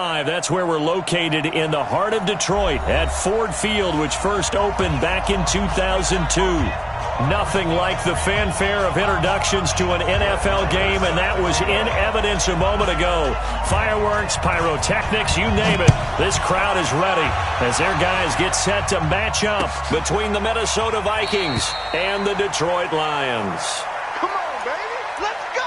5. That's where we're located in the heart of Detroit at Ford Field, which first opened back in 2002. Nothing like the fanfare of introductions to an NFL game, and that was in evidence a moment ago. Fireworks, pyrotechnics, you name it. This crowd is ready as their guys get set to match up between the Minnesota Vikings and the Detroit Lions. Come on, baby. Let's go!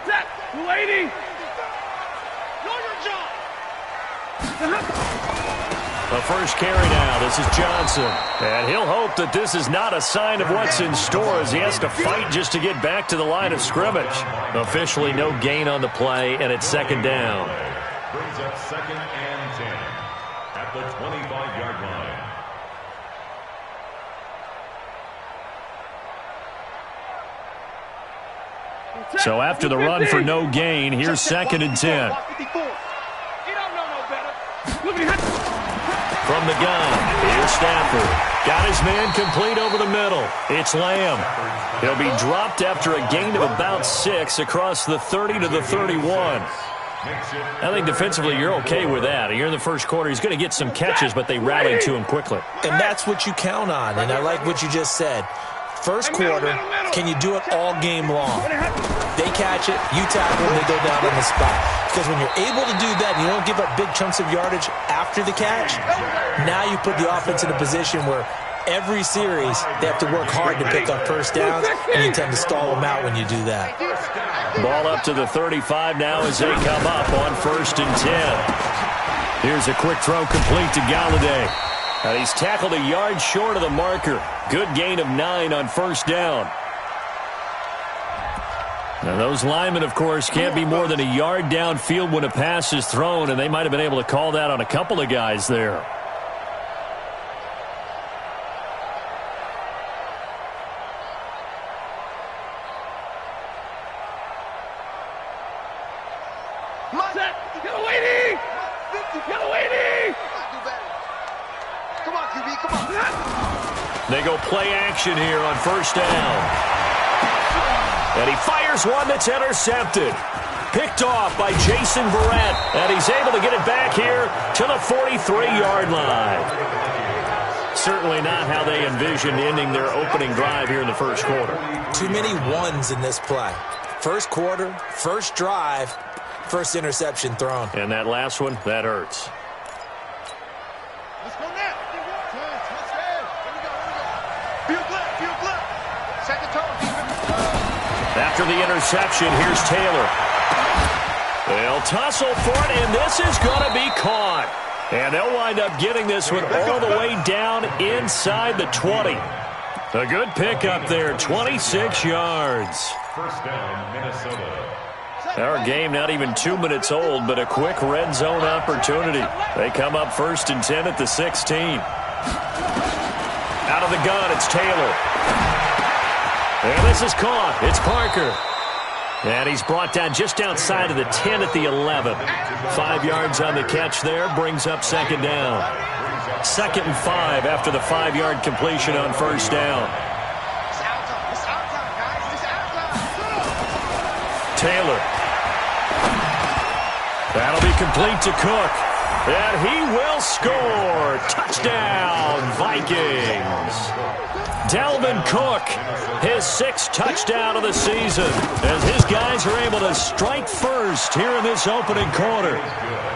Set, lady! Know your job! The first carry now. This is Johnson. And he'll hope that this is not a sign of what's in store as he has to fight just to get back to the line of scrimmage. Officially no gain on the play, and it's second down. Brings up 2nd and 10 at the 25-yard line. So after the run for no gain, here's 2nd and 10. From the gun, here's Stafford. Got his man complete over the middle. It's Lamb. He'll be dropped after a gain of about 6 across the 30 to the 31. I think defensively you're okay with that. Here in the first quarter, he's going to get some catches, but they rallied to him quickly. And that's what you count on, and I like what you just said. First quarter, can you do it all game long? They catch it, you tackle, and they go down on the spot. Because when you're able to do that and you don't give up big chunks of yardage after the catch, now you put the offense in a position where every series they have to work hard to pick up first downs, and you tend to stall them out when you do that. Ball up to the 35 now as they come up on 1st and 10. Here's a quick throw complete to Galladay. And he's tackled a yard short of the marker. Good gain of 9 on 1st down. Now those linemen, of course, can't be more than a yard downfield when a pass is thrown, and they might have been able to call that on a couple of guys there. They go play action here on 1st down. And he fires one that's intercepted. Picked off by Jason Verrett. And he's able to get it back here to the 43-yard line. Certainly not how they envisioned ending their opening drive here in the first quarter. Too many ones in this play. First quarter, first drive, first interception thrown. And that last one, that hurts. Let's go now. Field left. Second toe. After the interception, here's Taylor. They'll tussle for it, and this is going to be caught. And they'll wind up getting this one all the way down inside the 20. A good pickup there, 26 yards. First down, Minnesota. Our game not even 2 minutes old, but a quick red zone opportunity. They come up 1st and 10 at the 16. Out of the gun, it's Taylor. And this is caught. It's Parker. And he's brought down just outside of the 10 at the 11. 5 yards on the catch there, brings up 2nd down. 2nd and 5 after the 5-yard completion on 1st down. Taylor. That'll be complete to Cook. And he will score. Touchdown, Vikings. Dalvin Cook, his 6th touchdown of the season, as his guys are able to strike first here in this opening quarter.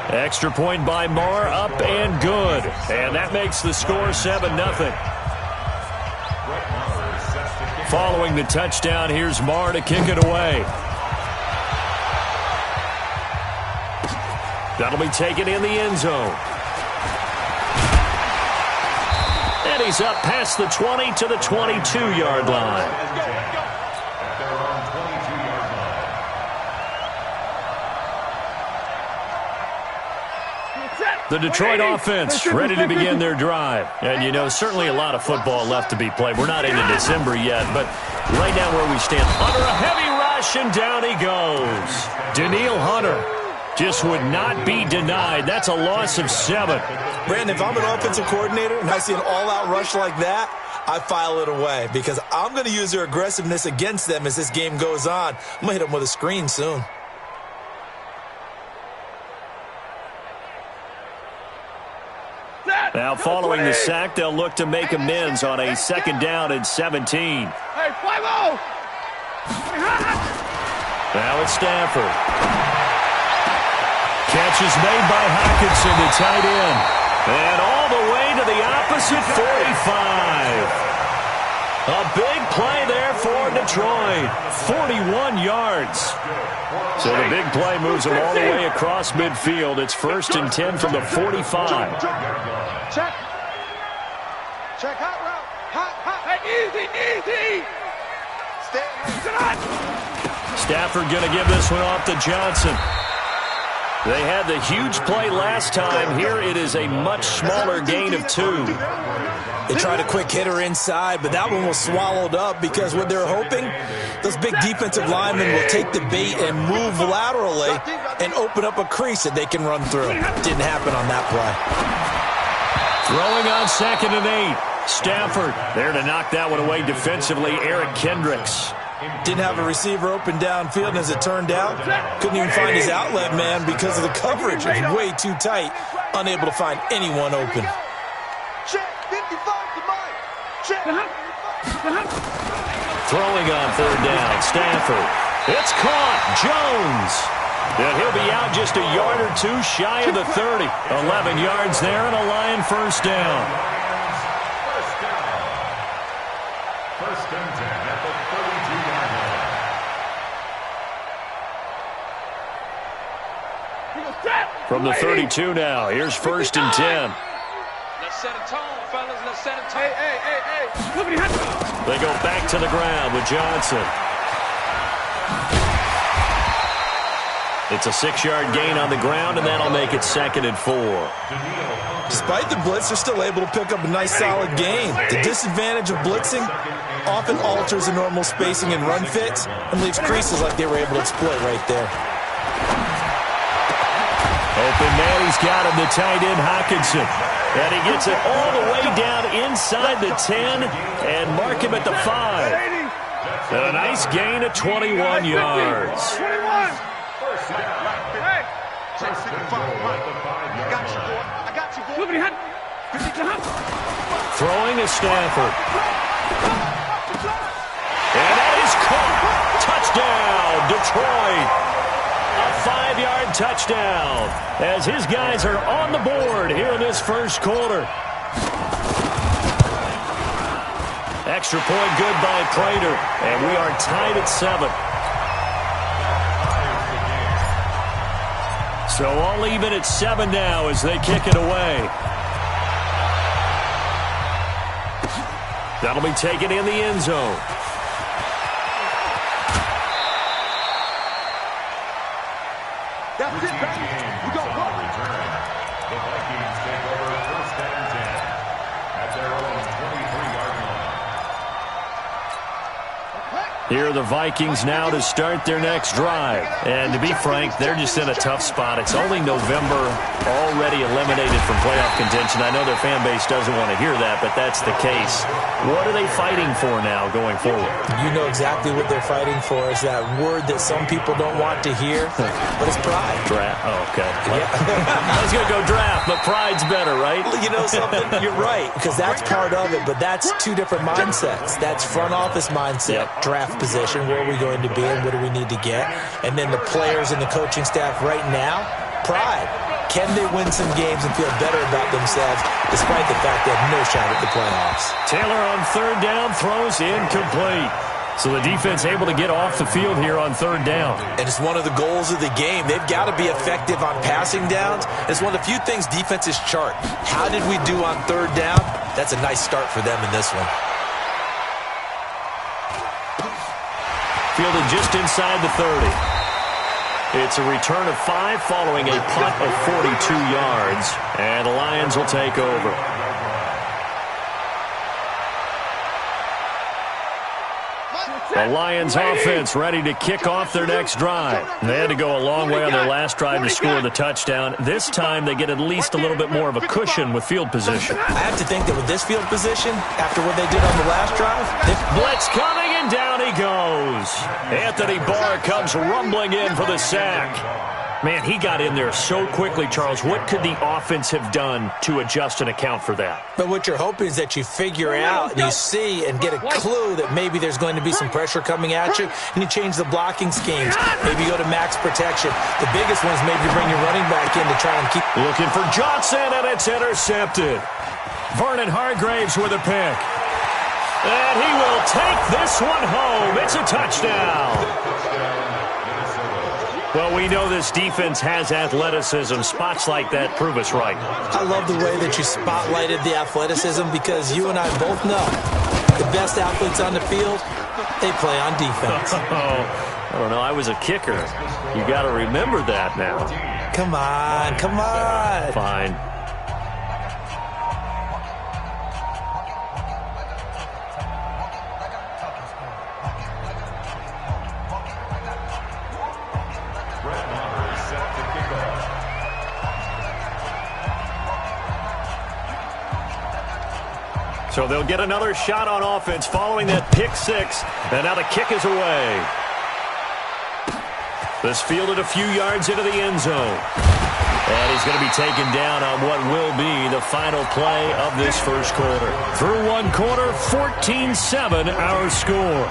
Extra point by Marr, up and good. And that makes the score 7-0. Following the touchdown, here's Marr to kick it away. That'll be taken in the end zone. And he's up past the 20 to the 22-yard line. The Detroit offense ready to begin their drive. And, you know, certainly a lot of football left to be played. We're not into December yet, but right now where we stand, under a heavy rush, and down he goes. Danielle Hunter just would not be denied. That's a loss of 7. Brandon, if I'm an offensive coordinator and I see an all-out rush like that, I file it away because I'm going to use their aggressiveness against them as this game goes on. I'm going to hit them with a screen soon. Now, following the sack, they'll look to make amends on a 2nd down and 17. Hey, 5-0! Now it's Stafford. Catch is made by Hockenson to tight end. And all the way to the opposite 45. A big play there for Detroit. 41 yards. So the big play moves them all the way across midfield. It's 1st and 10 from the 45. Check. Check hot route. Hot. Hey, easy. Stay. Stafford going to give this one off to Johnson. They had the huge play last time. Here it is a much smaller gain of 2. They tried a quick hitter inside, but that one was swallowed up because what they're hoping, those big defensive linemen will take the bait and move laterally and open up a crease that they can run through. Didn't happen on that play. Throwing on 2nd and 8. Stafford there to knock that one away defensively. Eric Kendricks. Didn't have a receiver open downfield, and as it turned out, couldn't even find his outlet man because of the coverage. It was way too tight, unable to find anyone open. Check. 55 to Mike. Check. Throwing on 3rd down. Stafford. It's caught. Jones. And he'll be out just a yard or 2 shy of the 30. 11 yards there and a Lion 1st down. First and 10 at the 32-yard line. From the 32 now, here's 1st and 10. Let's set a tone, fellas. Let's set a tone. Hey. They go back to the ground with Johnson. It's a 6-yard gain on the ground, and that'll make it 2nd and 4. Despite the blitz, they're still able to pick up a nice solid gain. The disadvantage of blitzing often alters the normal spacing and run fits and leaves creases like they were able to exploit right there. Open man, he's got him, the tight end Hockenson. And he gets it all the way down inside the 10 and mark him at the 5. And a nice gain of 21 yards. 21. Hey. Check 65 Mike. I got you, boy. I got you, boy. Throwing is Stafford. And that is caught. Touchdown, Detroit. A 5-yard touchdown as his guys are on the board here in this 1st quarter. Extra point good by Prater, and we are tied at 7. So all even at 7 now as they kick it away. That'll be taken in the end zone. That's it, baby. We go on return. The Vikings take over 1st and 10 at their own 23-yard line. Here are the Vikings now to start their next drive. And to be frank, they're just in a tough spot. It's only November, already eliminated from playoff contention. I know their fan base doesn't want to hear that, but that's the case. What are they fighting for now going forward? You know exactly what they're fighting for. Is that word that some people don't want to hear, but it's pride. Draft. Oh, okay. Yeah. I was going to go draft, but pride's better, right? You know something? You're right, because that's part of it, but that's 2 different mindsets. That's front office mindset, draft position, where are we going to be and what do we need to get? And then the players and the coaching staff right now, pride. Can they win some games and feel better about themselves despite the fact they have no shot at the playoffs? Taylor on 3rd down, throws incomplete. So the defense able to get off the field here on 3rd down. And it's one of the goals of the game. They've got to be effective on passing downs. It's one of the few things defenses chart. How did we do on 3rd down? That's a nice start for them in this one. Fielded just inside the 30. It's a return of 5 following a punt of 42 yards. yards, and the Lions will take over. The Lions offense ready to kick off their next drive. They had to go a long way on their last drive to score the touchdown. This time they get at least a little bit more of a cushion with field position. I have to think that with this field position, after what they did on the last drive, blitz coming, and down he goes. Anthony Barr comes rumbling in for the sack. Man, he got in there so quickly, Charles. What could the offense have done to adjust and account for that? But what you're hoping is that you figure out and you see and get a clue that maybe there's going to be some pressure coming at you, and you change the blocking schemes. Maybe you go to max protection. The biggest one is maybe you bring your running back in to try and keep... Looking for Johnson, and it's intercepted. Vernon Hargreaves with a pick. And he will take this one home. It's a touchdown. Well, we know this defense has athleticism. Spots like that prove us right. I love the way that you spotlighted the athleticism because you and I both know the best athletes on the field, they play on defense. I don't know. I was a kicker. You got to remember that now. Come on, come on. Fine. So they'll get another shot on offense following that pick six. And now the kick is away. This fielded a few yards into the end zone. And he's going to be taken down on what will be the final play of this first quarter. Through one quarter, 14-7 our score.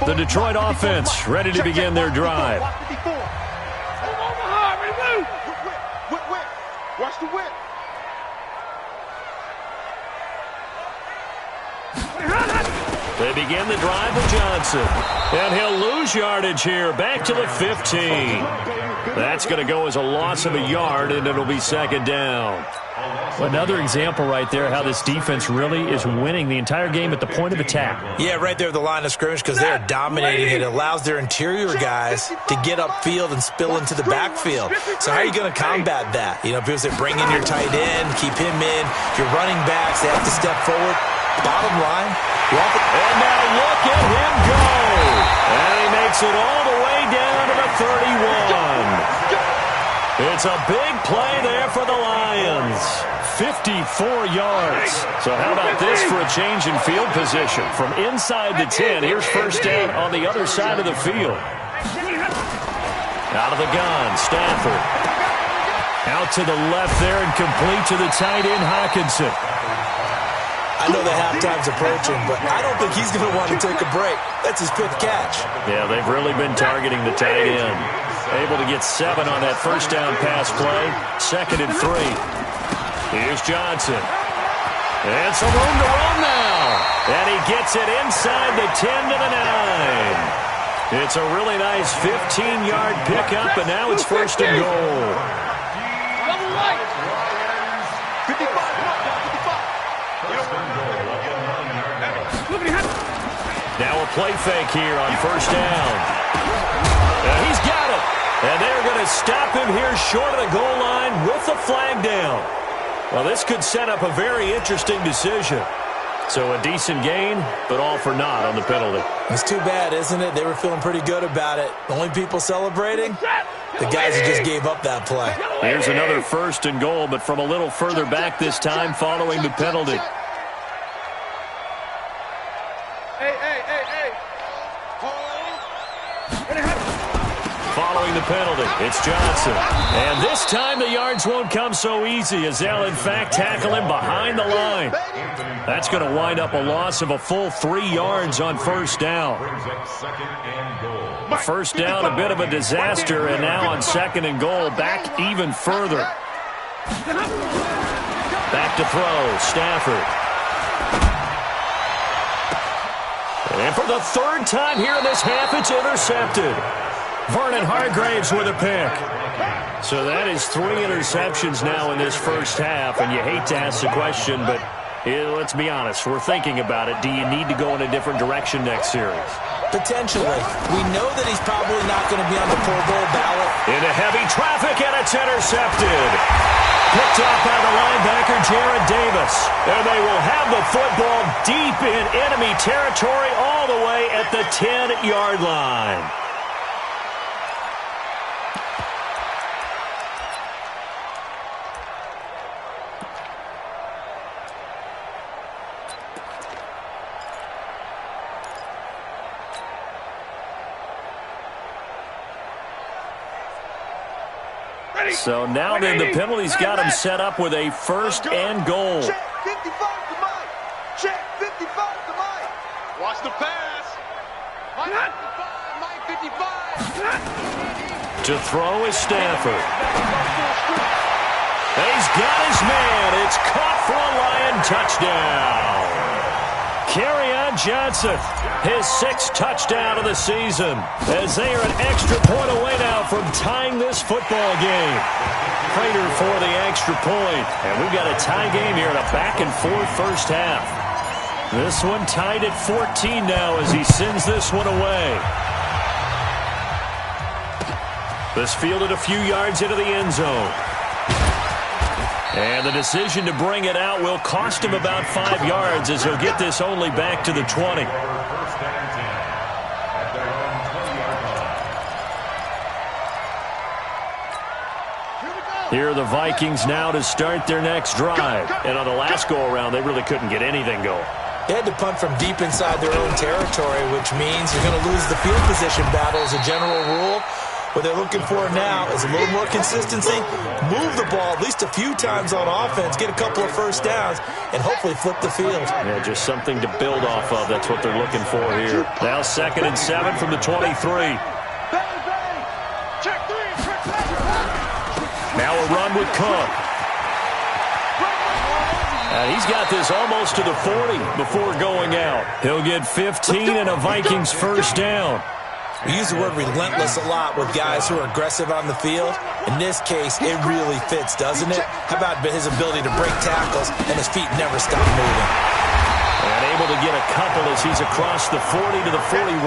The Detroit offense ready to begin their drive. Watch the whip. They begin the drive with Johnson. And he'll lose yardage here. Back to the 15. That's going to go as a loss of a yard, and it'll be second down. Another example right there how this defense really is winning the entire game at the point of attack. Yeah, right there at the line of scrimmage because they're dominating. It allows their interior guys to get upfield and spill into the backfield. So how are you going to combat that? You know, people say bring in your tight end, keep him in. Your running backs, they have to step forward. Bottom line. And now look at him go. And he makes it all the way down to the 31. It's a big play there for the Lions. 54 yards. So how about this for a change in field position? From inside the 10, here's first down on the other side of the field. Out of the gun, Stafford. Out to the left there and complete to the tight end, Hockenson. I know the halftime's approaching, but I don't think he's going to want to take a break. That's his fifth catch. Yeah, they've really been targeting the tight end. Able to get 7 on that first down pass play. 2nd and 3. Here's Johnson. And some room to run now. And he gets it inside the 10 to the 9. It's a really nice 15-yard pickup, and now it's first and goal. Now a play fake here on first down. And he's got it. And they're going to stop him here short of the goal line with the flag down. Well, this could set up a very interesting decision. So a decent gain, but all for naught on the penalty. It's too bad, isn't it? They were feeling pretty good about it. The only people celebrating, the guys who just gave up that play. Here's another first and goal, but from a little further back this time following the penalty. Following the penalty, it's Johnson. And this time the yards won't come so easy as they'll, in fact, tackle him behind the line. That's going to wind up a loss of a full 3 yards on first down. First down, a bit of a disaster, and now on 2nd and goal, back even further. Back to throw, Stafford. And for the 3rd time here in this half, it's intercepted. Vernon Hargreaves with a pick. So that is 3 interceptions now in this first half, and you hate to ask the question, but Let's be honest, we're thinking about it. Do you need to go in a different direction next series? Potentially. We know that he's probably not going to be on the Pro Bowl ballot. Into heavy traffic, and it's intercepted. Picked off by the linebacker, Jared Davis. And they will have the football deep in enemy territory all the way at the 10-yard line. So now then the penalty's got him set up with a first and goal. Check 55 to Mike. Check 55 to Mike. Watch the pass. Mike 55. To throw is Stanford. He's got his man. It's caught for a Lion touchdown. Kerryon Johnson, his 6th touchdown of the season, as they are an extra point away now from tying this football game. Prater for the extra point, and we've got a tie game here in a back-and-forth first half. This one tied at 14 now as he sends this one away. This fielded a few yards into the end zone. And the decision to bring it out will cost him about 5 yards as he'll get this only back to the 20. Here are the Vikings now to start their next drive. And on the last go-around, they really couldn't get anything going. They had to punt from deep inside their own territory, which means you're going to lose the field position battle as a general rule. What they're looking for now is a little more consistency, move the ball at least a few times on offense, get a couple of first downs, and hopefully flip the field. Yeah, just something to build off of. That's what they're looking for here. Now 2nd and 7 from the 23. Now a run with Cook. And he's got this almost to the 40 before going out. He'll get 15 and a Vikings first down. We use the word relentless a lot with guys who are aggressive on the field. In this case, it really fits, doesn't it? How about his ability to break tackles and his feet never stop moving? And able to get a couple as he's across the 40 to the 41.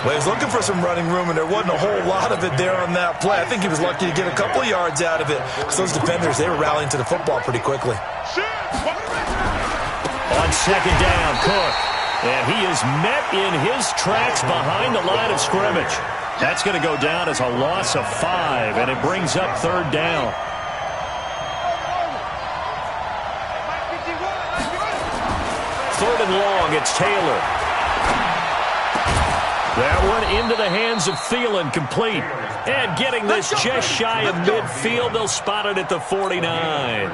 Well, he was looking for some running room, and there wasn't a whole lot of it there on that play. I think he was lucky to get a couple of yards out of it because those defenders, they were rallying to the football pretty quickly. On 2nd down, Cook. And he is met in his tracks behind the line of scrimmage. That's going to go down as a loss of 5, and it brings up 3rd down. 3rd and long, it's Taylor. That one into the hands of Thielen, complete. And getting this just shy of midfield, they'll spot it at the 49.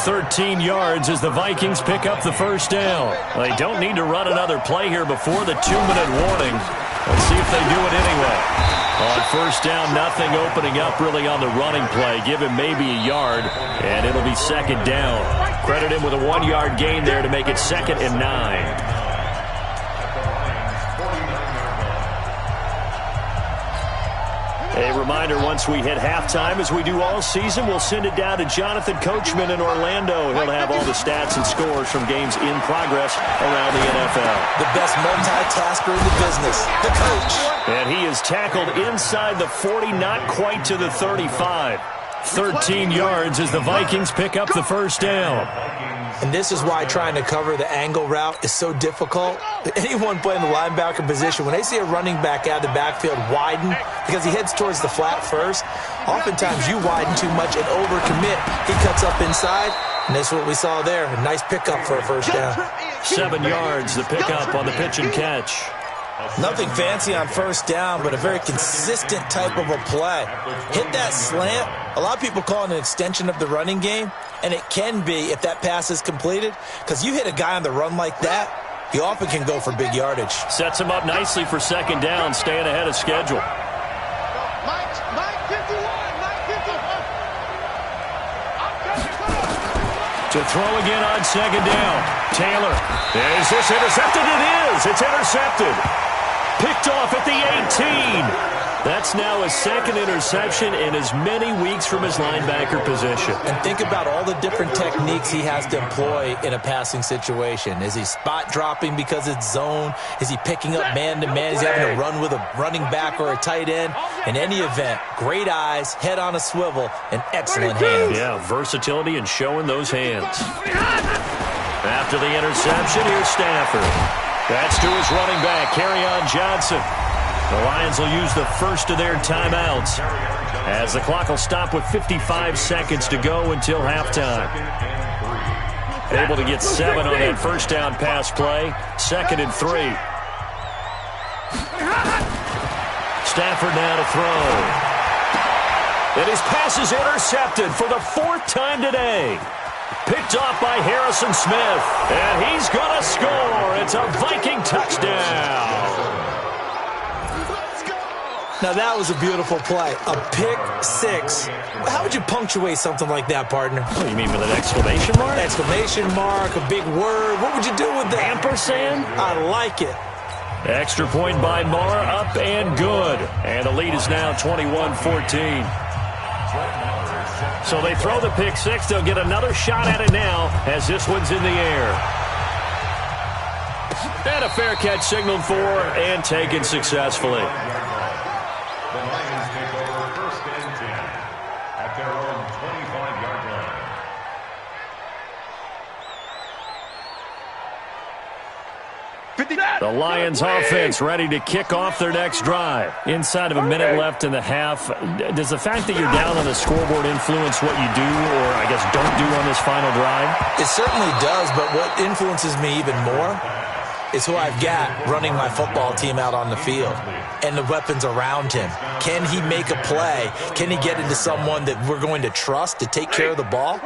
13 yards as the Vikings pick up the first down. They don't need to run another play here before the 2-minute warning. Let's see if they do it anyway. On first down, nothing opening up really on the running play. Give him maybe a yard, and it'll be 2nd down. Credit him with a 1-yard gain there to make it 2nd and 9. A reminder, once we hit halftime, as we do all season, we'll send it down to Jonathan Coachman in Orlando. He'll have all the stats and scores from games in progress around the NFL. The best multitasker in the business, the coach. And he is tackled inside the 40, not quite to the 35. 13 yards as the Vikings pick up the first down. And this is why trying to cover the angle route is so difficult. Anyone playing the linebacker position, when they see a running back out of the backfield widen, because he heads towards the flat first, oftentimes you widen too much and overcommit. He cuts up inside, and that's what we saw there. A nice pickup for a first down. 7 yards, the pickup on the pitch and catch. Nothing fancy on first down, but a very consistent type of a play. Hit that slant. A lot of people call it an extension of the running game, and it can be if that pass is completed, because you hit a guy on the run like that, he often can go for big yardage. Sets him up nicely for 2nd down, staying ahead of schedule. Mike 51. To throw again on 2nd down. Taylor. Is this intercepted? It is. It's intercepted. Picked off at the 18. That's now his second interception in as many weeks from his linebacker position. And think about all the different techniques he has to employ in a passing situation. Is he spot dropping because it's zone? Is he picking up man-to-man? Is he having to run with a running back or a tight end? In any event, great eyes, head on a swivel, and excellent hands. Yeah, versatility and showing those hands. After the interception, here's Stafford. That's to his running back, Kerryon Johnson. The Lions will use the first of their timeouts as the clock will stop with 55 seconds to go until halftime. Able to get 7 on that first down pass play. 2nd and 3. Stafford now to throw. And his pass is intercepted for the 4th time today. Picked off by Harrison Smith. And he's going to score. It's a Viking touchdown. Now, that was a beautiful play. A pick 6. How would you punctuate something like that, partner? Oh, you mean with an exclamation mark? Exclamation mark, a big word. What would you do with that? Ampersand? I like it. Extra point by Marr, up and good. And the lead is now 21-14. So they throw the pick 6. They'll get another shot at it now as this one's in the air. And a fair catch signaled for and taken successfully. The Lions take over 1st and 10 at their own 25-yard line. The Lions offense ready to kick off their next drive. Inside of a minute left in the half. Does the fact that you're down on the scoreboard influence what you do or, I guess, don't do on this final drive? It certainly does, but what influences me even more is who I've got running my football team out on the field and the weapons around him. Can he make a play? Can he get into someone that we're going to trust to take care of the ball?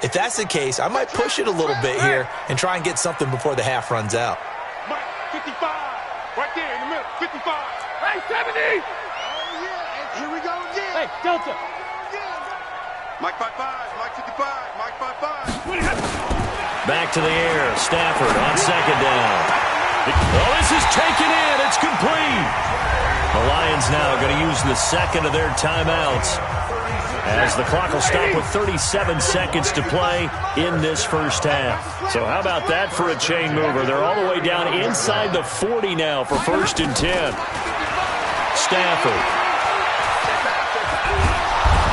If that's the case, I might push it a little bit here and try and get something before the half runs out. Mike, 55. Right there in the middle. 55. Hey, 70. Oh, yeah. Here we go again. Hey, Delta. Mike 55. Mike 55. Mike 55. Back to the air. Stafford on 2nd down. Oh, this is taken in. It's complete. The Lions now going to use the 2nd of their timeouts as the clock will stop with 37 seconds to play in this first half. So how about that for a chain mover? They're all the way down inside the 40 now for 1st and 10. Stafford.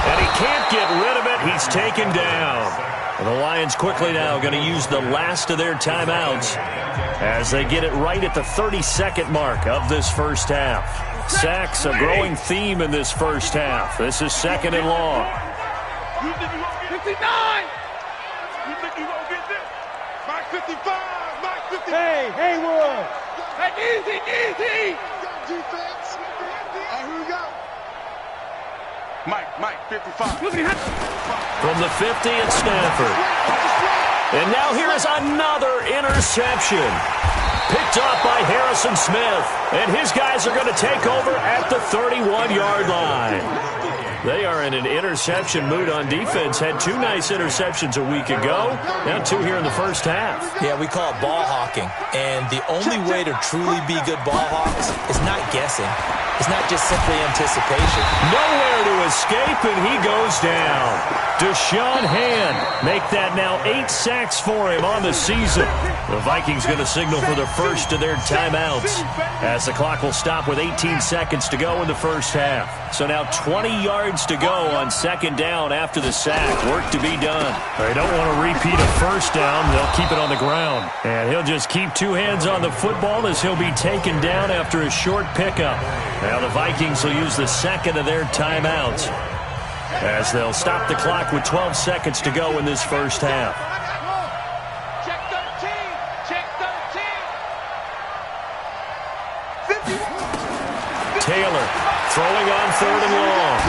And he can't get rid of it. He's taken down. And the Lions quickly now going to use the last of their timeouts as they get it right at the 30-second mark of this first half. Sacks, a growing theme in this first half. This is 2nd and long. 59! You think you won't get this? Mike 55! Mike 55! Hey, Haywood! Hey, easy! Defense! Here we go. Mike, 55. From the 50, it's Stafford. And now here is another interception. Picked off by Harrison Smith. And his guys are going to take over at the 31-yard line. They are in an interception mood on defense. Had 2 nice interceptions a week ago. Now 2 here in the first half. Yeah, we call it ball hawking. And the only way to truly be good ball hawks is not guessing. It's not just simply anticipation. Nowhere to escape, and he goes down. Deshaun Hand make that now 8 sacks for him on the season. The Vikings going to signal for the first of their timeouts as the clock will stop with 18 seconds to go in the first half. So now 20 yards to go on 2nd down after the sack. Work to be done. They don't want to repeat a first down. They'll keep it on the ground. And he'll just keep 2 hands on the football as he'll be taken down after a short pickup. Now the Vikings will use the 2nd of their timeouts as they'll stop the clock with 12 seconds to go in this first half. Check 13. Check 13. Taylor throwing on 3rd and long.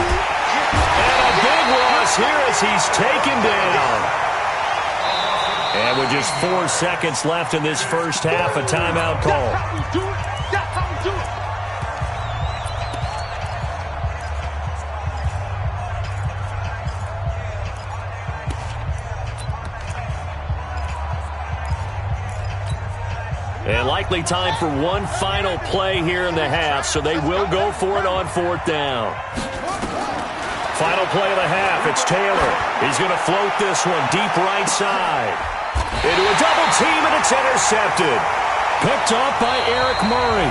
And a big loss here as he's taken down. And with just 4 seconds left in this first half, a timeout call. And likely time for one final play here in the half, so they will go for it on 4th down. Final play of the half, it's Taylor. He's going to float this one deep right side. Into a double team, and it's intercepted. Picked off by Eric Murray.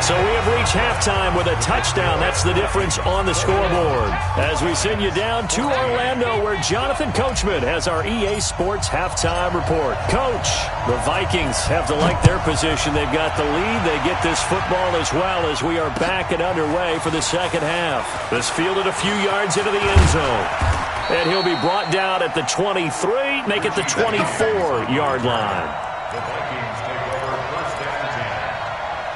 So we have reached halftime with a touchdown. That's the difference on the scoreboard. As we send you down to Orlando, where Jonathan Coachman has our EA Sports halftime report. Coach, the Vikings have to like their position. They've got the lead. They get this football as well as we are back and underway for the second half. This fielded a few yards into the end zone. And he'll be brought down at the 23, make it the 24-yard line. The Vikings take over 1st and 10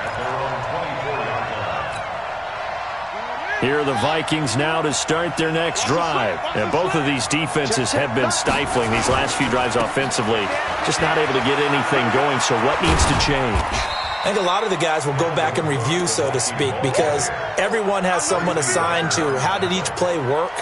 at their own 24-yard line. Here are the Vikings now to start their next drive. And both of these defenses have been stifling these last few drives offensively. Just not able to get anything going, so what needs to change? I think a lot of the guys will go back and review, so to speak, because everyone has someone assigned to how did each play work.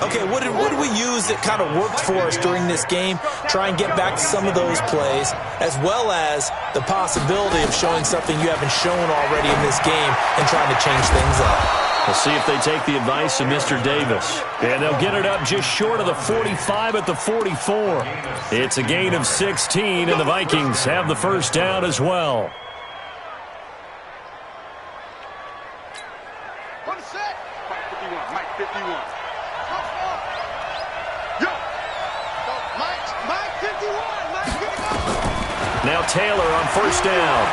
Okay, what did we use that kind of worked for us during this game? Try and get back to some of those plays, as well as the possibility of showing something you haven't shown already in this game and trying to change things up. We'll see if they take the advice of Mr. Davis. And they'll get it up just short of the 45 at the 44. It's a gain of 16, and the Vikings have the first down as well. Mike 51, Mike 51. Now Taylor on 1st down.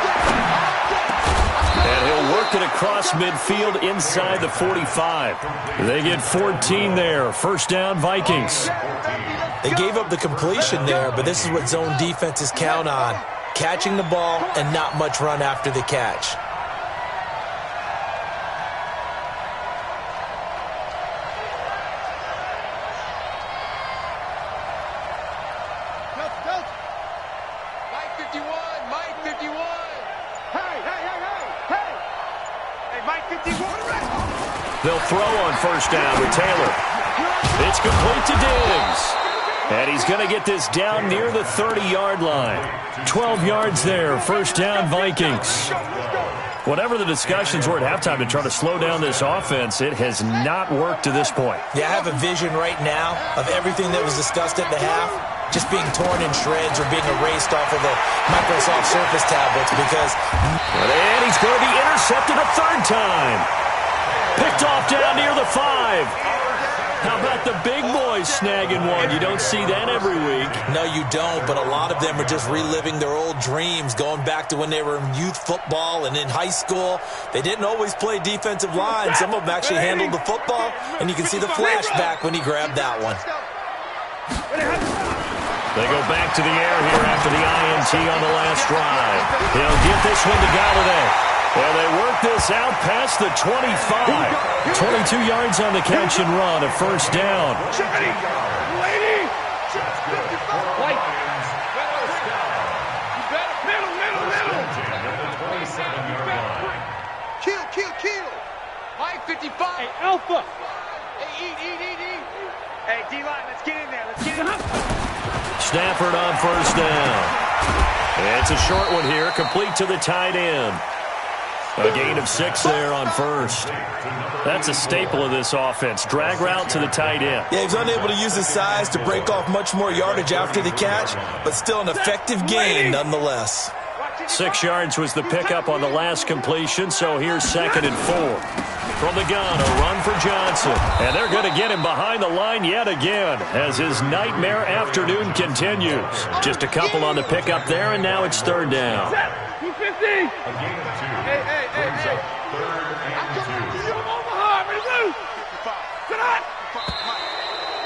And he'll work it across midfield inside the 45. They get 14 there. 1st down, Vikings. They gave up the completion there, but this is what zone defenses count on. Catching the ball and not much run after the catch. They'll throw on 1st down with Taylor. It's complete to Diggs. And he's going to get this down near the 30-yard line. 12 yards there, 1st down, Vikings. Whatever the discussions were at halftime to try to slow down this offense, it has not worked to this point. Yeah, I have a vision right now of everything that was discussed at the half just being torn in shreds or being erased off of the Microsoft Surface tablets because... And he's going to be intercepted a 3rd time. Picked off down near the 5. How about the big boys snagging one? You don't see that every week. No, you don't, but a lot of them are just reliving their old dreams, going back to when they were in youth football and in high school. They didn't always play defensive line. Some of them actually handled the football, and you can see the flashback when he grabbed that one. They go back to the air here after the INT on the last drive. They'll get this one to Galladay. And they work this out past the 25. 22 yards on the catch and run, a 1st down. Kill. Mike 55. Hey, Alpha. Hey, eat. Hey, D-line, let's get in there. Stafford on 1st down. It's a short one here, complete to the tight end. A gain of 6 there on 1st. That's a staple of this offense. Drag route to the tight end. Yeah, he's unable to use his size to break off much more yardage after the catch, but still an effective gain nonetheless. 6 yards was the pickup on the last completion, so here's 2nd and 4. From the gun, a run for Johnson. And they're going to get him behind the line yet again as his nightmare afternoon continues. Just a couple on the pickup there, and now it's 3rd down. 250. A gain of 2. Hey. Brings up 3rd and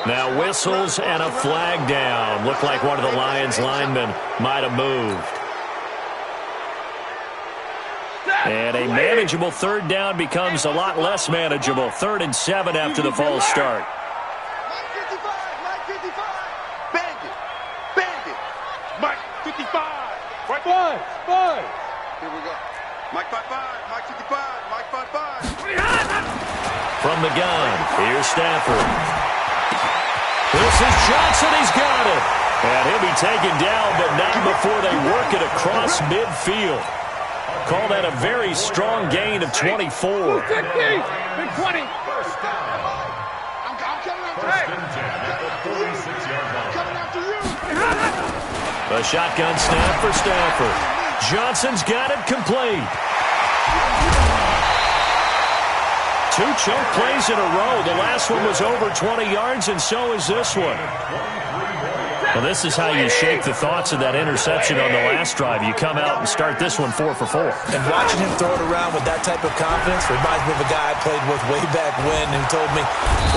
2. Now whistles and a flag down. Looked like one of the Lions linemen might have moved. And a manageable 3rd down becomes a lot less manageable. 3rd and 7 after the false start. Mike 55. Bandit. Mike 55. Right. Five. Here we go. Mike 55. Mike 55. Mike 55. From the gun, here's Stafford. This is Johnson. He's got it. And he'll be taken down, but not before they work it across midfield. Call that a very strong gain of 24. 50, big 20. First down. I'm coming after First and 10 at the 46-yard line. coming after you. A shotgun snap for Stafford. Johnson's got it complete. 2 chunk plays in a row. The last one was over 20 yards, and so is this one. Well, this is how you shake the thoughts of that interception on the last drive. You come out and start this one 4 for 4. And watching him throw it around with that type of confidence reminds me of a guy I played with way back when who told me,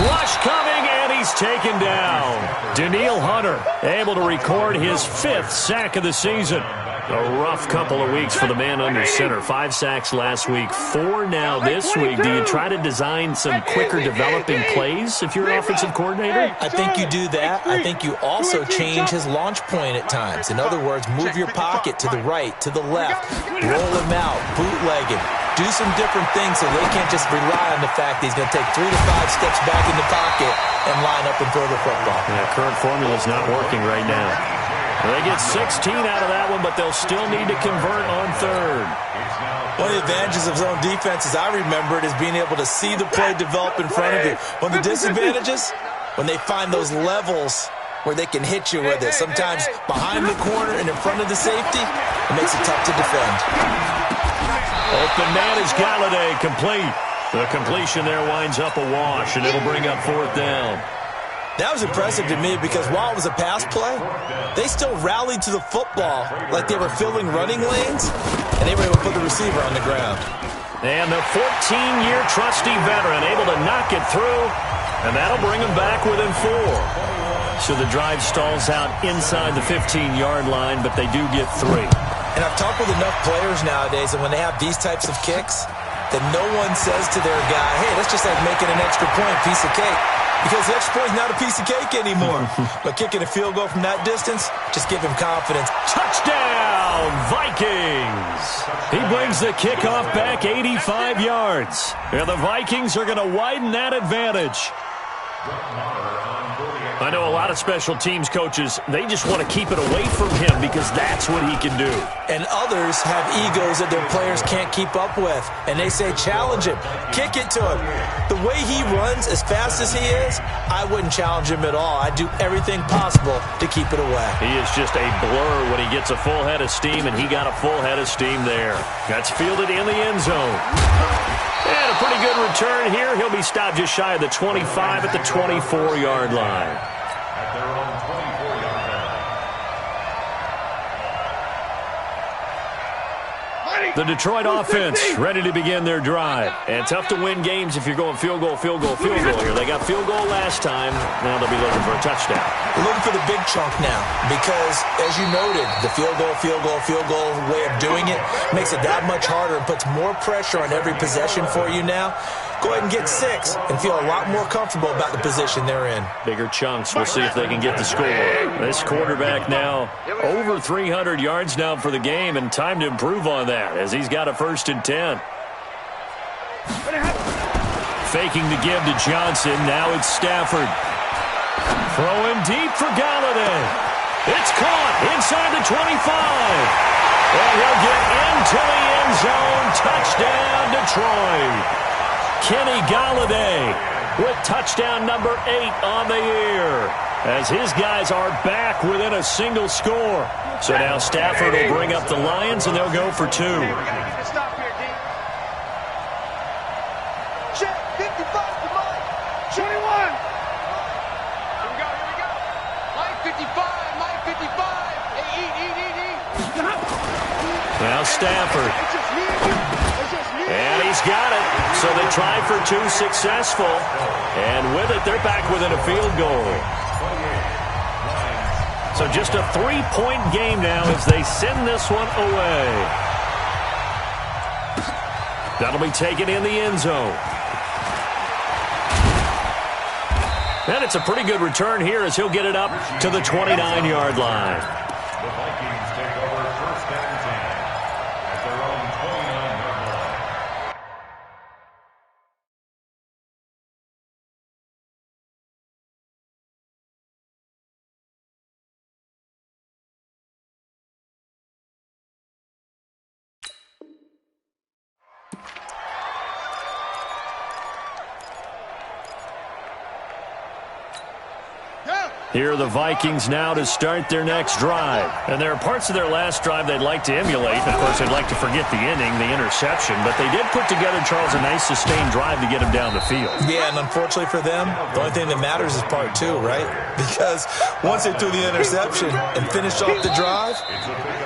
Rush coming, and he's taken down. Danielle Hunter able to record his 5th sack of the season. A rough couple of weeks for the man under center. 5 sacks last week, 4 now this week. Do you try to design some quicker developing plays if you're an offensive coordinator? I think you do that. I think you also change his launch point at times. In other words, move your pocket to the right, to the left, roll him out, bootleg him. Do some different things so they can't just rely on the fact that he's going to take 3 to 5 steps back in the pocket and line up and throw the football. Yeah, current formula's not working right now. They get 16 out of that one, but they'll still need to convert on 3rd. One of the advantages of zone defense, as I remember it, is being able to see the play develop in front of you. One of the disadvantages, when they find those levels where they can hit you with it. Sometimes behind the corner and in front of the safety, it makes it tough to defend. Open man is Galladay, complete. The completion there winds up a wash, and it'll bring up 4th down. That was impressive to me because while it was a pass play, they still rallied to the football like they were filling running lanes, and they were able to put the receiver on the ground. And the 14-year trusty veteran able to knock it through, and that'll bring them back within 4. So the drive stalls out inside the 15-yard line, but they do get 3. And I've talked with enough players nowadays, and when they have these types of kicks, that no one says to their guy, hey, that's just like making an extra point, piece of cake. Because the extra point is not a piece of cake anymore. But kicking a field goal from that distance, just give him confidence. Touchdown, Vikings! He brings the kickoff back 85 yards. And the Vikings are going to widen that advantage. I know a lot of special teams coaches, they just want to keep it away from him because that's what he can do. And others have egos that their players can't keep up with. And they say, challenge him. Kick it to him. The way he runs as fast as he is, I wouldn't challenge him at all. I'd do everything possible to keep it away. He is just a blur when he gets a full head of steam, and he got a full head of steam there. That's fielded in the end zone. And a pretty good return here. He'll be stopped just shy of the 25 at the 24-yard line. At their own 24-yard line. The Detroit offense ready to begin their drive. And tough to win games if you're going field goal, field goal, field goal here. They got field goal last time. Now they'll be looking for a touchdown. We're looking for the big chunk now because, as you noted, the field goal way of doing it makes it that much harder and puts more pressure on every possession for you now. Go ahead and get 6 and feel a lot more comfortable about the position they're in. Bigger chunks. We'll see if they can get the score. This quarterback now over 300 yards now for the game, and time to improve on that as he's got a 1st and 10. Faking the give to Johnson. Now it's Stafford. Throwing deep for Galladay. It's caught inside the 25. And he'll get into the end zone. Touchdown, Detroit. Kenny Galladay with touchdown number 8 on the year as his guys are back within a single score. So now Stafford will bring up the Lions, and they'll go for 2. Stop here, D. Check, 55 to Mike. 21. Here we go. Mike 55, Mike 55. Hey, eat. Now Stafford. It's just me and you. It's just me And he's got it. So they try for 2 successful. And with it, they're back within a field goal. So just a 3-point game now as they send this one away. That'll be taken in the end zone. And it's a pretty good return here as he'll get it up to the 29-yard line. Here are the Vikings now to start their next drive. And there are parts of their last drive they'd like to emulate. Of course, they'd like to forget the inning, the interception. But they did put together, Charles, a nice sustained drive to get him down the field. Yeah, and unfortunately for them, the only thing that matters is part two, right? Because once they threw the interception and finished off the drive,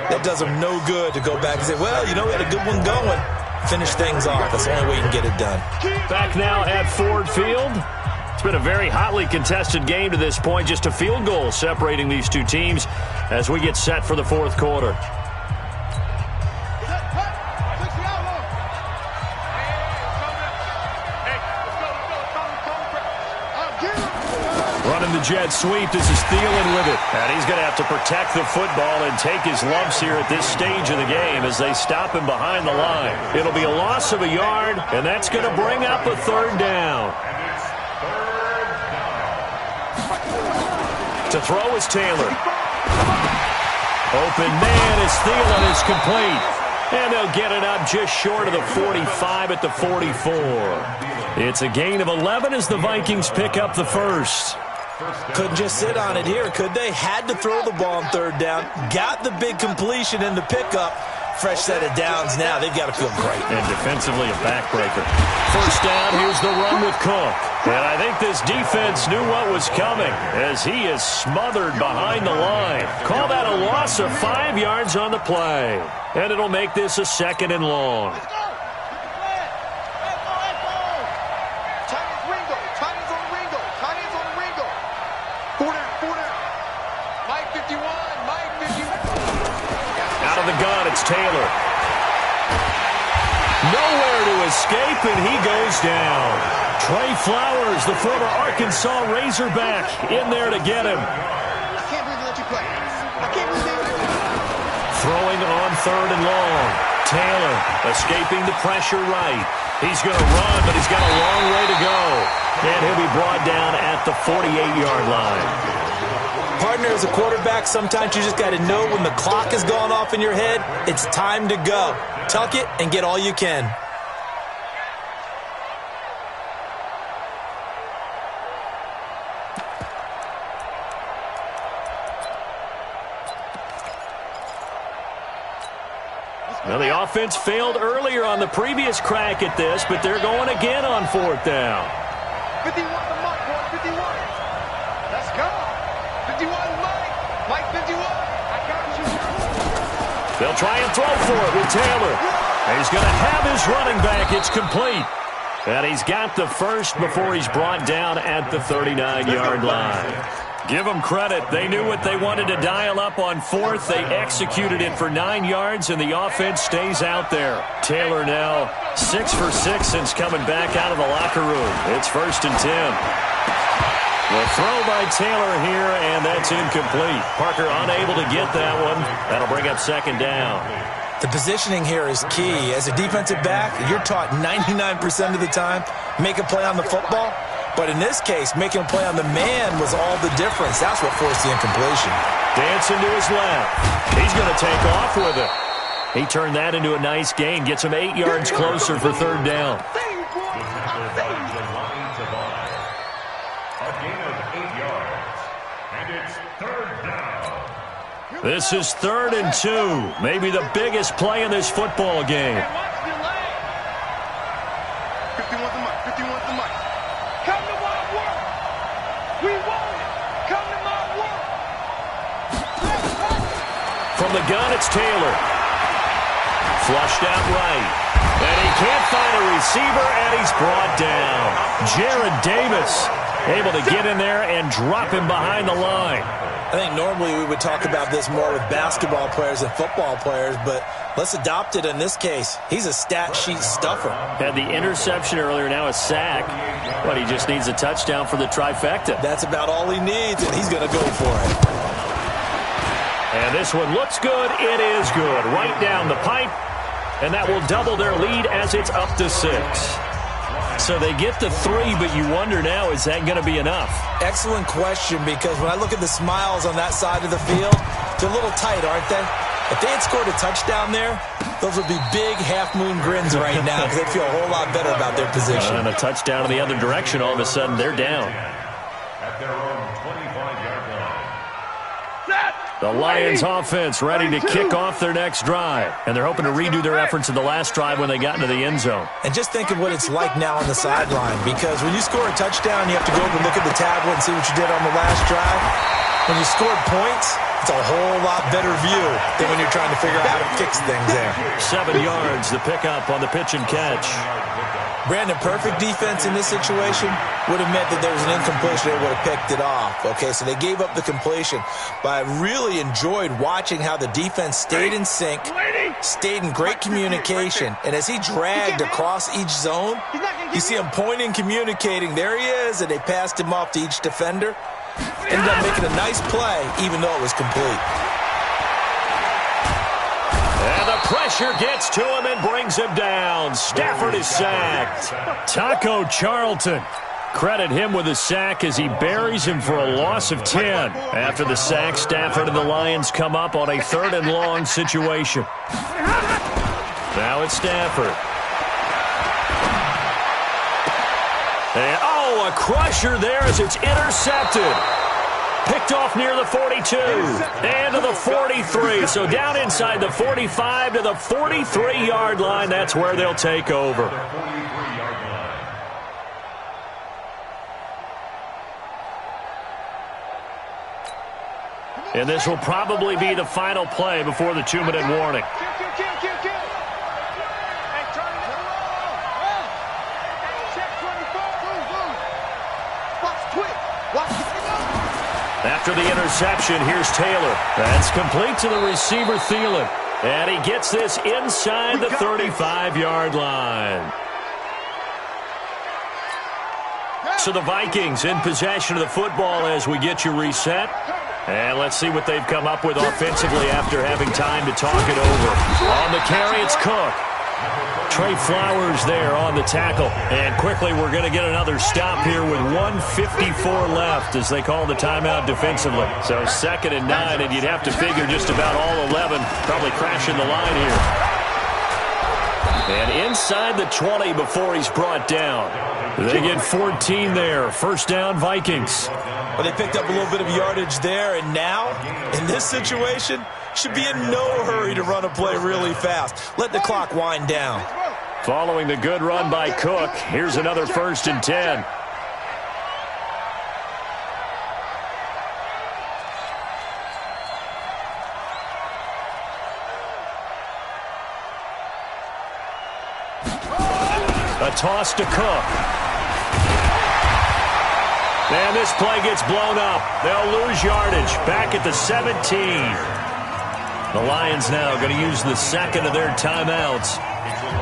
that does them no good to go back and say, well, you know, we had a good one going. Finish things off. That's the only way you can get it done. Back now at Ford Field. It's been a very hotly contested game to this point. Just a field goal separating these two teams as we get set for the fourth quarter. Running the jet sweep. This is Thielen with it. And he's going to have to protect the football and take his lumps here at this stage of the game as they stop him behind the line. It'll be a loss of a yard, and that's going to bring up a third down. To throw is Taylor. Open man as Thielen is complete. And they'll get it up just short of the 45 at the 44. It's a gain of 11 as the Vikings pick up the first. Couldn't just sit on it here, could they? Had to throw the ball on third down. Got the big completion in the pickup. Fresh set of downs now. They've got to feel great. And defensively a backbreaker. First down, here's the run with Cook. And I think this defense knew what was coming as he is smothered behind the line. Call that a loss of 5 yards on the play. And it'll make this a second and long. Out of the gun, it's Taylor. Nowhere to escape, and he goes down. Trey Flowers, the former Arkansas Razorback, in there to get him. I can't believe they let you play. I can't believe they let you play. Throwing on third and long. Taylor escaping the pressure right. He's going to run, but he's got a long way to go. And he'll be brought down at the 48-yard line. Partner, as a quarterback, sometimes you just got to know when the clock is going off in your head, it's time to go. Tuck it and get all you can. Now, the offense failed earlier on the previous crack at this, but they're going again on fourth down. 51 the mark, boy, 51. Let's go. 51, Mike 51. I got you. They'll try and throw for it with Taylor. And he's going to have his running back. It's complete. And he's got the first before he's brought down at the 39-yard line. Give them credit. They knew what they wanted to dial up on fourth. They executed it for 9 yards, and the offense stays out there. Taylor now 6 for 6 since coming back out of the locker room. It's 1st and 10. The throw by Taylor here, and that's incomplete. Parker unable to get that one. That'll bring up second down. The positioning here is key. As a defensive back, you're taught 99% of the time, make a play on the football. But in this case, making a play on the man was all the difference. That's what forced the incompletion. Dancing to his left. He's going to take off with it. He turned that into a nice gain. Gets him 8 yards closer for third down. A gain of 8 yards. And it's third down. This is 3rd and 2. Maybe the biggest play in this football game. 51's the mic. 51's the mic. Come to my work. We want it. Come to my work. From the gun, it's Taylor. Flushed out right. And he can't find a receiver, and he's brought down. Jared Davis able to get in there and drop him behind the line. I think normally we would talk about this more with basketball players than football players, but let's adopt it in this case. He's a stat sheet stuffer. Had the interception earlier, now a sack. But he just needs a touchdown for the trifecta. That's about all he needs, and he's going to go for it. And this one looks good. It is good. Right down the pipe. And that will double their lead as it's up to 6. So they get the 3, but you wonder now, is that going to be enough? Excellent question, because when I look at the smiles on that side of the field, they're a little tight, aren't they? If they had scored a touchdown there, those would be big half-moon grins right now because they'd feel a whole lot better about their position. And a touchdown in the other direction, all of a sudden they're down. At their own 25-yard line. The Lions offense ready to kick off their next drive. And they're hoping to redo their efforts in the last drive when they got into the end zone. And just think of what it's like now on the sideline, because when you score a touchdown, you have to go over and look at the tablet and see what you did on the last drive. When you scored points, it's a whole lot better view than when you're trying to figure out how to fix things there. 7 yards, the pickup on the pitch and catch. Brandon, perfect defense in this situation would have meant that there was an incompletion. They would have picked it off. Okay, so they gave up the completion. But I really enjoyed watching how the defense stayed in sync, stayed in great communication. And as he dragged across each zone, you see him pointing, communicating. There he is, and they passed him off to each defender. Ended up making a nice play, even though it was complete. And the pressure gets to him and brings him down. Stafford is sacked. Taco Charlton. Credit him with a sack as he buries him for a loss of 10. After the sack, Stafford and the Lions come up on a 3rd and long situation. Now it's Stafford. And, a crusher there as it's intercepted. Picked off near the 42 and to the 43. So down inside the 45 to the 43-yard line. That's where they'll take over. And this will probably be the final play before the 2-minute warning. After the interception, here's Taylor. That's complete to the receiver, Thielen. And he gets this inside the 35-yard line. So the Vikings in possession of the football as we get you reset. And let's see what they've come up with offensively after having time to talk it over. On the carry, it's Cook. Trey Flowers there on the tackle. And quickly, we're going to get another stop here with 1:54 left as they call the timeout defensively. So 2nd and 9, and you'd have to figure just about all 11 probably crashing the line here. And inside the 20 before he's brought down. They get 14 there. 1st down, Vikings. Well, they picked up a little bit of yardage there, and now, in this situation, should be in no hurry to run a play really fast. Let the clock wind down. Following the good run by Cook, here's another 1st and 10. A toss to Cook. And this play gets blown up. They'll lose yardage back at the 17. The Lions now going to use the 2nd of their timeouts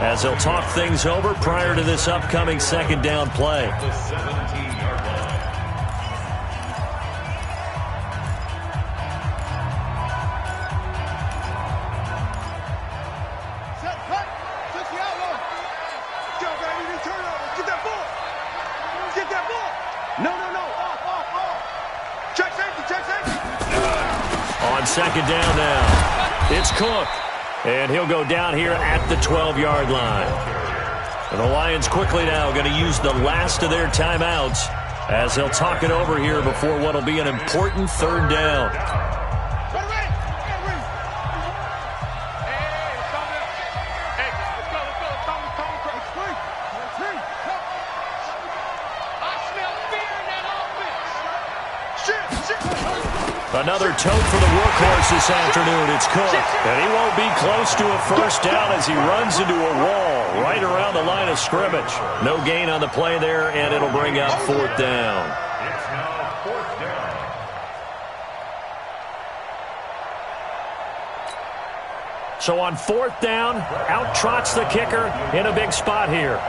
as they'll talk things over prior to this upcoming 2nd down play. On 2nd down now, it's Cook. And he'll go down here at the 12-yard line. And the Lions quickly now going to use the last of their timeouts as they'll talk it over here before what will be an important 3rd down. Another tote for the workhorse this afternoon. It's Cook. And he won't be close to a 1st down as he runs into a wall right around the line of scrimmage. No gain on the play there, and it'll bring up 4th down. It's now 4th down. So on 4th down, out trots the kicker in a big spot here.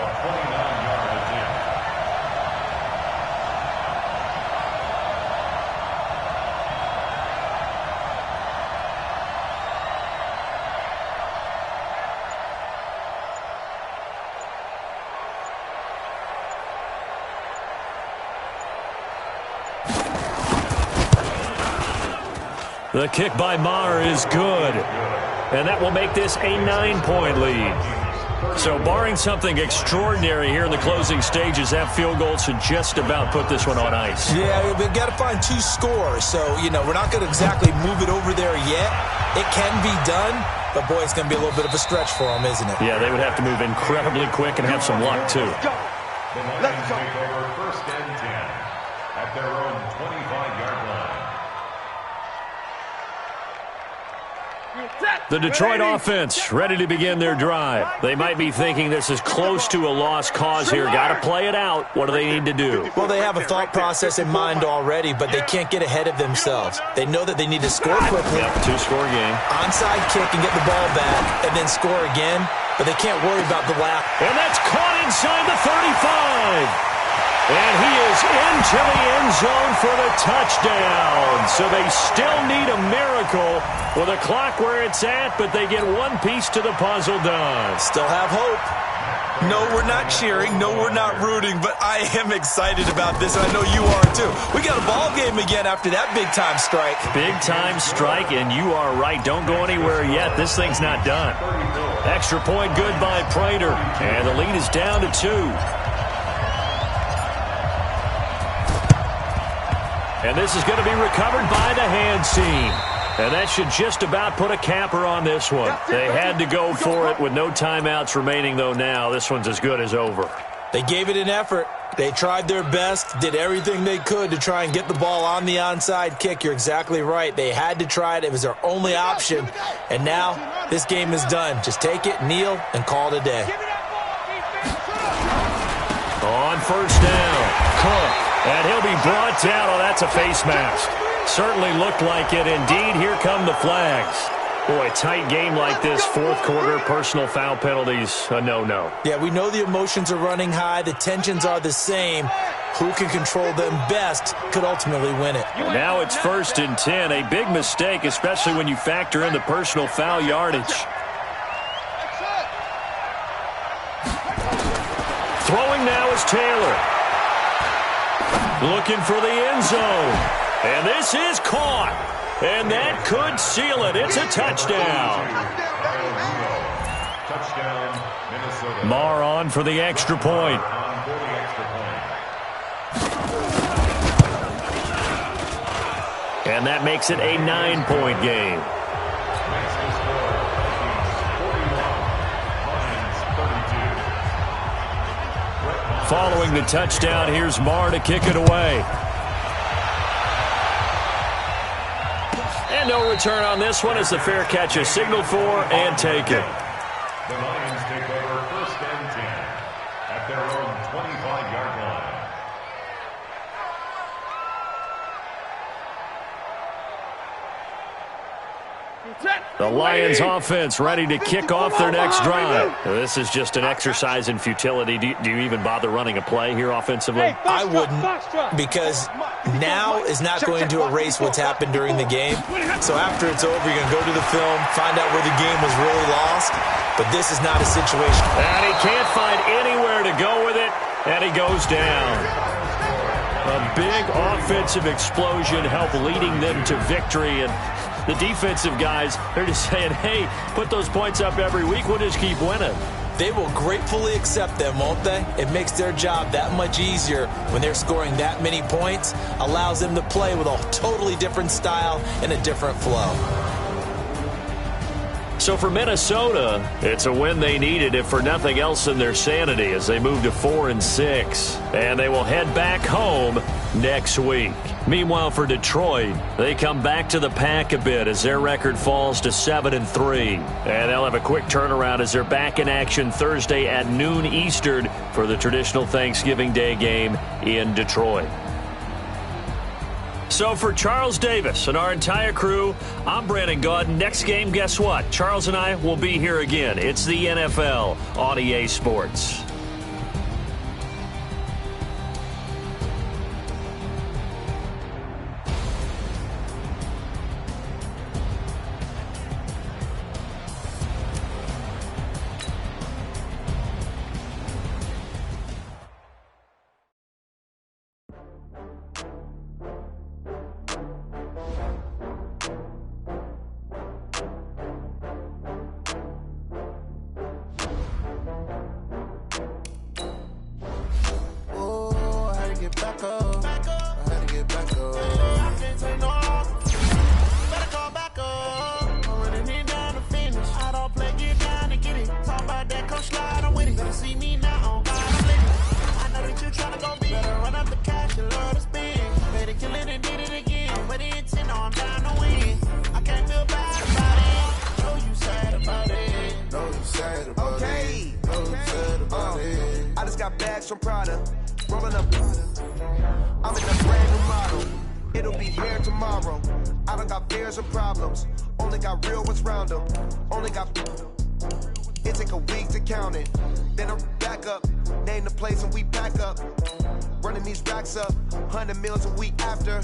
The kick by Maher is good. And that will make this a 9-point lead. So barring something extraordinary here in the closing stages, that field goal should just about put this one on ice. Yeah, we've got to find 2 scores. So, we're not going to exactly move it over there yet. It can be done, but, boy, it's going to be a little bit of a stretch for them, isn't it? Yeah, they would have to move incredibly quick and have some luck, too. The Lions take over 1st and 10 at their own 25-yard line. The Detroit offense ready to begin their drive. They might be thinking this is close to a lost cause here. Got to play it out. What do they need to do? Well, they have a thought process in mind already, but they can't get ahead of themselves. They know that they need to score quickly. Yep, 2-score game. Onside kick and get the ball back, and then score again. But they can't worry about the lap. And that's caught inside the 35. And he is into the end zone for the touchdown. So they still need a miracle with a clock where it's at, but they get one piece to the puzzle done. Still have hope. No, we're not cheering. No, we're not rooting, but I am excited about this, and I know you are too. We got a ball game again after that big-time strike. Big-time strike, and you are right. Don't go anywhere yet. This thing's not done. Extra point good by Prater, and the lead is down to 2. And this is going to be recovered by the hands team. And that should just about put a capper on this one. They had to go for it with no timeouts remaining, though, now. This one's as good as over. They gave it an effort. They tried their best, did everything they could to try and get the ball on the onside kick. You're exactly right. They had to try it. It was their only option. And now this game is done. Just take it, kneel, and call it a day. On 1st down, Cook. And he'll be brought down. Oh, that's a face mask. Certainly looked like it. Indeed, here come the flags. Boy, tight game like this, 4th quarter, personal foul penalties, a no-no. Yeah, we know the emotions are running high. The tensions are the same. Who can control them best could ultimately win it. And now it's 1st and 10. A big mistake, especially when you factor in the personal foul yardage. Throwing now is Taylor. Looking for the end zone. And this is caught. And that could seal it. It's a touchdown. Marr on for the extra point. And that makes it a 9-point game. Following the touchdown, here's Marr to kick it away. And no return on this one as the fair catch is signaled for and taken. The Lions take over 1st and 10 at their own 25-yard line. The Lions offense ready to kick off their next drive. This is just an exercise in futility. Do you even bother running a play here offensively? I wouldn't, because now is not going to erase what's happened during the game. So after it's over, you're going to go to the film, find out where the game was really lost. But this is not a situation. And he can't find anywhere to go with it, and he goes down. A big offensive explosion helped leading them to victory, and the defensive guys, they're just saying, hey, put those points up every week. We'll just keep winning. They will gratefully accept them, won't they? It makes their job that much easier when they're scoring that many points. Allows them to play with a totally different style and a different flow. So for Minnesota, it's a win they needed, if for nothing else than their sanity, as they move to 4-6. And they will head back home next week. Meanwhile, for Detroit, they come back to the pack a bit as their record falls to 7-3. And they'll have a quick turnaround as they're back in action Thursday at noon Eastern for the traditional Thanksgiving Day game in Detroit. So for Charles Davis and our entire crew, I'm Brandon Gaudin. Next game, guess what? Charles and I will be here again. It's the NFL on EA Sports. You see me now, I know that you tryna go big. Better run up the cash, you love to spend. Better kill it and did it again. But it's in, I'm down to win. I can't feel bad about it. Know you sad about it. Know you sad about it. Know you sad about it. I just got bags from Prada. Rolling up. I'm in a brand new model. It'll be here tomorrow. I don't got fears or problems. Only got real ones round them. Only got. It take a week to count it. Then I'm back up. Name the place and we pack up. Running these racks up. 100 meals a week after.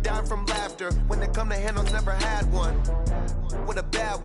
Down from laughter. When they come to handles, never had one. With a bad